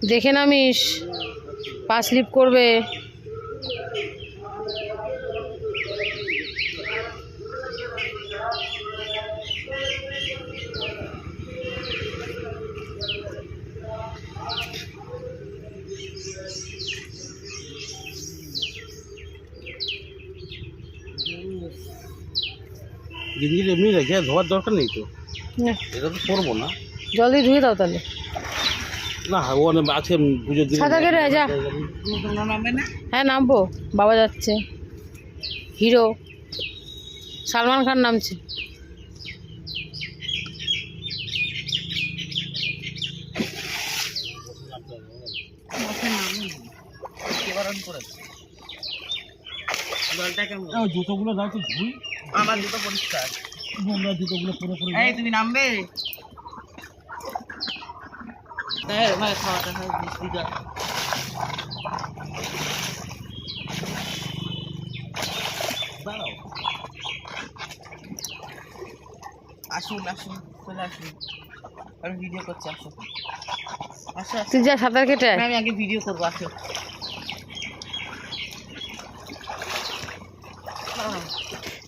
দেখে নামিস, পা স্লিপ করবে। গিঞ্জির এমনি রেখে ধোয়ার দরকার নেই তো, এটা তো করবো না। জল দিয়ে ধুয়ে দাও তাহলে। না ও আছে পুজোর দিন। সাদা কেটে যা। হ্যাঁ নামবো, বাবা যাচ্ছে। হিরো সালমান খান নামছে। জুতোগুলো দাও তো ধুই। আমার জুতো পরিষ্কার। নোংরা জুতোগুলো পরে পরে। এই তুমি নামবে? হ্যাঁ ভাই খাওয়াটা হয় মিষ্টিটা। দাঁড়াও, আসুন আসুন চলে আসুন, আমি ভিডিও করছি। আসো আসো আসো। তুই যা সাঁতার কেটে আয়। আমি আগে ভিডিও করবো। আসো।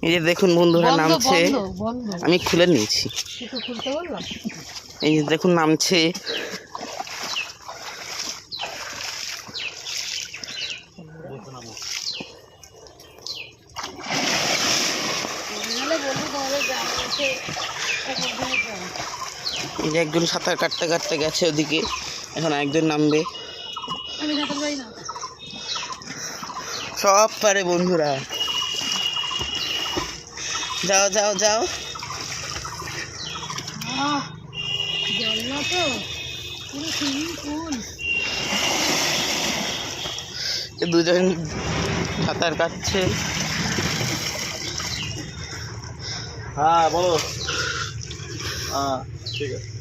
এই যে দেখুন বন্ধুরা নামছে, আমি খুলে নিয়েছি। এই যে দেখুন নামছে। এই যে একজন সাঁতার কাটতে কাটতে গেছে ওদিকে, এখন একজন নামবে। সব পারে বন্ধুরা, যাও যাও যাও। দুজন সাঁতার কাটছে। হ্যাঁ বলো। হ্যাঁ ঠিক আছে।